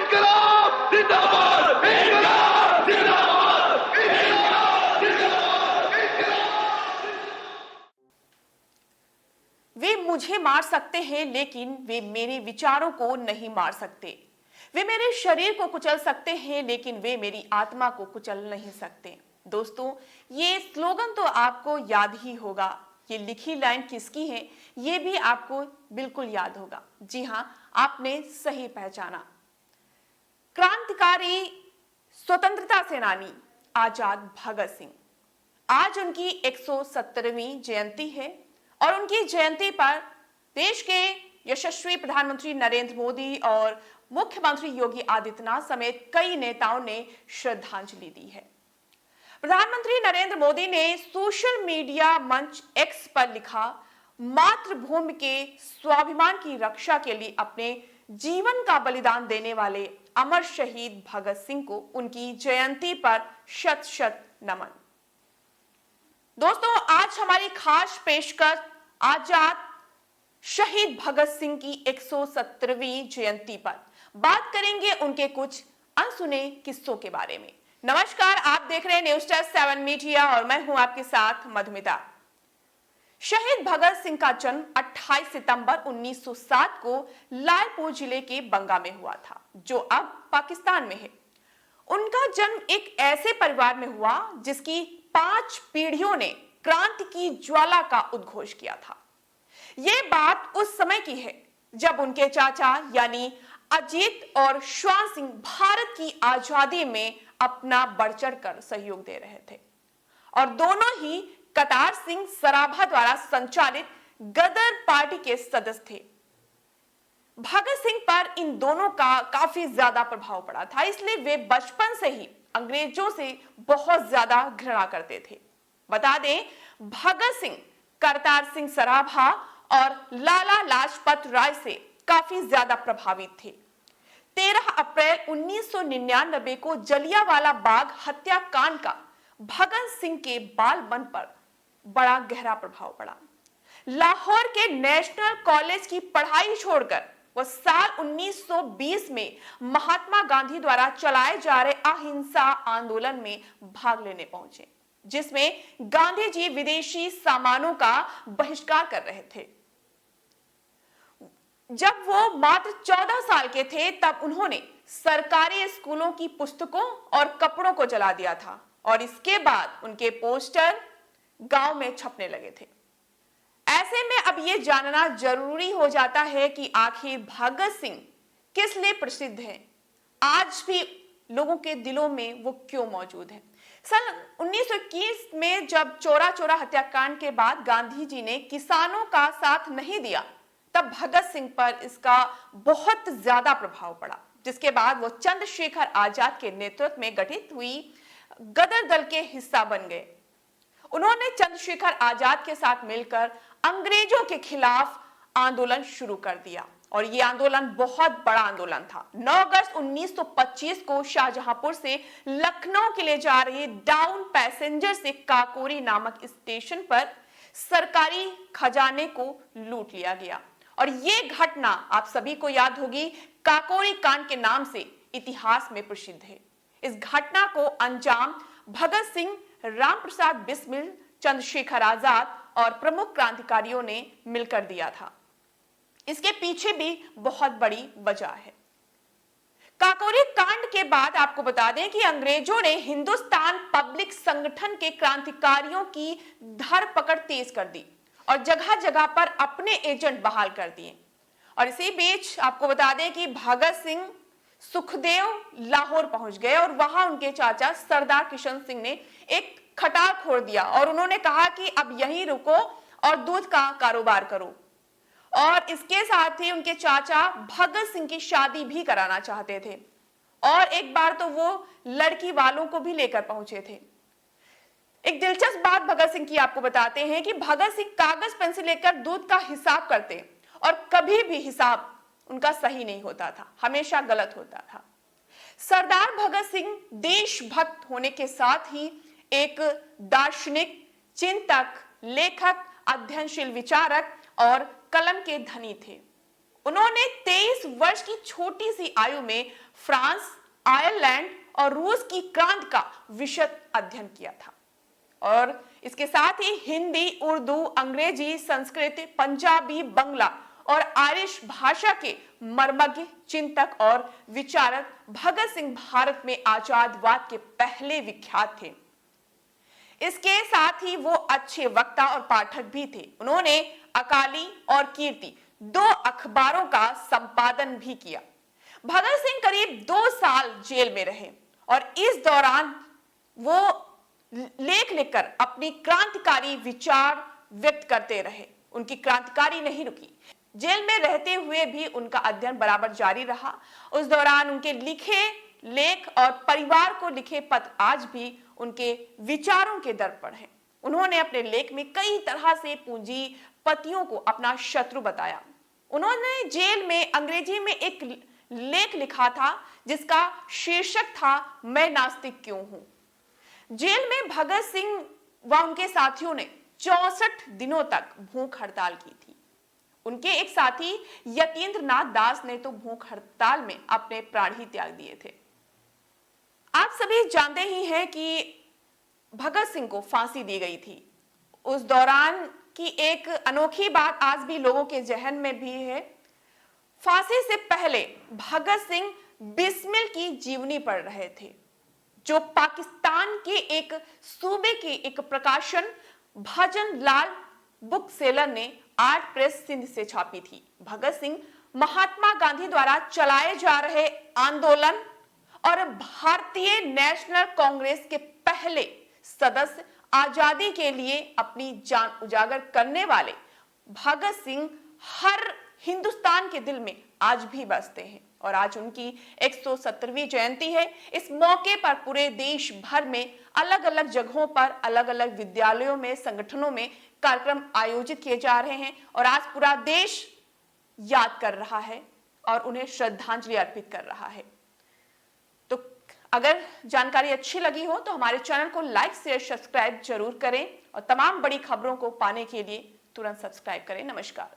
इनकलाब जिंदाबाद, इनकलाब जिंदाबाद, इनकलाब जिंदाबाद, इनकलाब। वे मुझे मार सकते हैं लेकिन वे मेरे विचारों को नहीं मार सकते। वे मेरे शरीर को कुचल सकते हैं लेकिन वे मेरी आत्मा को कुचल नहीं सकते। दोस्तों, ये स्लोगन तो आपको याद ही होगा। ये लिखी लाइन किसकी है ये भी आपको बिल्कुल याद होगा। जी हाँ, आपने सही पहचाना। क्रांतिकारी स्वतंत्रता सेनानी आजाद भगत सिंह। आज उनकी 170वीं जयंती है और उनकी जयंती पर देश के यशस्वी प्रधानमंत्री नरेंद्र मोदी और मुख्यमंत्री योगी आदित्यनाथ समेत कई नेताओं ने श्रद्धांजलि दी है। प्रधानमंत्री नरेंद्र मोदी ने सोशल मीडिया मंच एक्स पर लिखा, मातृभूमि के स्वाभिमान की रक्षा के लिए अपने जीवन का बलिदान देने वाले अमर शहीद भगत सिंह को उनकी जयंती पर शत शत नमन। दोस्तों, आज हमारी खास पेशकश आजाद शहीद भगत सिंह की 170वीं जयंती पर बात करेंगे उनके कुछ अनसुने किस्सों के बारे में। नमस्कार, आप देख रहे हैं न्यूज़ टाइम 7 मीडिया और मैं हूं आपके साथ मधुमिता। शहीद भगत सिंह का जन्म 28 सितंबर 1907 को लालपुर जिले के बंगा में हुआ था, जो अब पाकिस्तान में है। उनका जन्म एक ऐसे परिवार में हुआ जिसकी 5 पीढ़ियों ने क्रांति की ज्वाला का उद्घोष किया था। यह बात उस समय की है जब उनके चाचा यानी अजीत और श्वान सिंह भारत की आजादी में अपना बढ़ चढ़कर सहयोग दे रहे थे और दोनों ही करतार सिंह सराभा द्वारा संचालित गदर पार्टी के सदस्य थे। भगत सिंह पर इन दोनों का काफी ज्यादा प्रभाव पड़ा था, इसलिए वे बचपन से ही अंग्रेजों से बहुत ज्यादा घृणा करते थे। बता दें, भगत सिंह करतार सिंह सराभा और लाला लाजपत राय से काफी ज्यादा प्रभावित थे। 13 अप्रैल 1999 को जलियांवाला बाग हत्याकांड का भगत सिंह के बाल मन पर बड़ा गहरा प्रभाव पड़ा। लाहौर के नेशनल कॉलेज की पढ़ाई छोड़कर वह साल 1920 में महात्मा गांधी द्वारा चलाए जा रहे अहिंसा आंदोलन में भाग लेने पहुंचे, जिसमें गांधी जी विदेशी सामानों का बहिष्कार कर रहे थे। जब वो मात्र 14 साल के थे तब उन्होंने सरकारी स्कूलों की पुस्तकों और कपड़ों को जला दिया था और इसके बाद उनके पोस्टर गांव में छपने लगे थे। ऐसे में अब ये जानना जरूरी हो जाता है कि आखिर भगत सिंह किस लिए प्रसिद्ध हैं, आज भी लोगों के दिलों में वो क्यों मौजूद है। सन 1921 में जब चौरा चौरा हत्याकांड के बाद गांधी जी ने किसानों का साथ नहीं दिया, तब भगत सिंह पर इसका बहुत ज्यादा प्रभाव पड़ा, जिसके बाद वो चंद्रशेखर आजाद के नेतृत्व में गठित हुई गदर दल के हिस्सा बन गए। उन्होंने चंद्रशेखर आजाद के साथ मिलकर अंग्रेजों के खिलाफ आंदोलन शुरू कर दिया और यह आंदोलन बहुत बड़ा आंदोलन था। 9 अगस्त 1925 को शाहजहांपुर से लखनऊ के लिए जा रही डाउन पैसेंजर से काकोरी नामक स्टेशन पर सरकारी खजाने को लूट लिया गया और ये घटना आप सभी को याद होगी, काकोरी कांड के नाम से इतिहास में प्रसिद्ध है। इस घटना को अंजाम भगत सिंह, राम प्रसाद बिस्मिल, चंद्रशेखर आजाद और प्रमुख क्रांतिकारियों ने मिलकर दिया था। इसके पीछे भी बहुत बड़ी वजह है। काकोरी कांड के बाद आपको बता दें कि अंग्रेजों ने हिंदुस्तान पब्लिक संगठन के क्रांतिकारियों की धरपकड़ तेज कर दी और जगह जगह पर अपने एजेंट बहाल कर दिए। और इसी बीच आपको बता दें कि भगत सिंह सुखदेव लाहौर पहुंच गए और वहां उनके चाचा सरदार किशन सिंह ने एक खटाल खोल दिया और उन्होंने कहा कि अब यहीं रुको और दूध का कारोबार करो। और इसके साथ ही उनके चाचा भगत सिंह की शादी भी कराना चाहते थे और एक बार तो वो लड़की वालों को भी लेकर पहुंचे थे। एक दिलचस्प बात भगत सिंह की आपको बताते हैं कि भगत सिंह कागज पेन से लेकर दूध का हिसाब करते और कभी भी हिसाब उनका सही नहीं होता था, हमेशा गलत होता था। सरदार भगत सिंह देशभक्त होने के साथ ही एक दार्शनिक, चिंतक, लेखक, अध्ययनशील विचारक और कलम के धनी थे। उन्होंने 23 वर्ष की छोटी सी आयु में फ्रांस, आयरलैंड और रूस की क्रांति का विशद अध्ययन किया था और इसके साथ ही हिंदी, उर्दू, अंग्रेजी, संस्कृत, पंजाबी, बंगला और आयरिश भाषा के मर्मज्ञ, चिंतक और विचारक भगत सिंह भारत में आजादवाद के पहले विख्यात थे। इसके साथ ही वो अच्छे वक्ता और पाठक भी थे। उन्होंने अकाली और कीर्ति 2 अखबारों का संपादन भी किया। भगत सिंह करीब 2 साल जेल में रहे और इस दौरान वो लेख लिखकर अपनी क्रांतिकारी विचार व्यक्त करते रहे। उनकी क्रांतिकारी नहीं रुकी। जेल में रहते हुए भी उनका अध्ययन बराबर जारी रहा। उस दौरान उनके लिखे लेख और परिवार को लिखे पत्र आज भी उनके विचारों के दर्पण हैं। उन्होंने अपने लेख में कई तरह से पूंजीपतियों को अपना शत्रु बताया। उन्होंने जेल में अंग्रेजी में एक लेख लिखा था जिसका शीर्षक था मैं नास्तिक क्यों हूं। जेल में भगत सिंह व उनके साथियों ने 64 दिनों तक भूख हड़ताल की थी। उनके एक साथी यतीन्द्र नाथ दास ने तो भूख हड़ताल में अपने प्राण ही त्याग दिए थे। आप सभी जानते ही हैं कि भगत सिंह को फांसी दी गई थी। उस दौरान की एक अनोखी बात आज भी लोगों के जहन में भी है। फांसी से पहले भगत सिंह बिस्मिल की जीवनी पढ़ रहे थे, जो पाकिस्तान के एक सूबे के एक प्रकाशन भजन लाल बुक सेलर ने आर्ट प्रेस सिंध से छापी थी। भगत सिंह महात्मा गांधी द्वारा चलाए जा रहे आंदोलन और भारतीय नेशनल कांग्रेस के पहले सदस्य, आजादी के लिए अपनी जान उजागर करने वाले भगत सिंह हर हिंदुस्तान के दिल में आज भी बसते हैं और आज उनकी 170वीं जयंती है। इस मौके पर पूरे देश भर में अलग अलग जगहों पर, अलग अलग विद्यालयों में, संगठनों में कार्यक्रम आयोजित किए जा रहे हैं और आज पूरा देश याद कर रहा है और उन्हें श्रद्धांजलि अर्पित कर रहा है। तो अगर जानकारी अच्छी लगी हो तो हमारे चैनल को लाइक, शेयर, सब्सक्राइब जरूर करें और तमाम बड़ी खबरों को पाने के लिए तुरंत सब्सक्राइब करें। नमस्कार।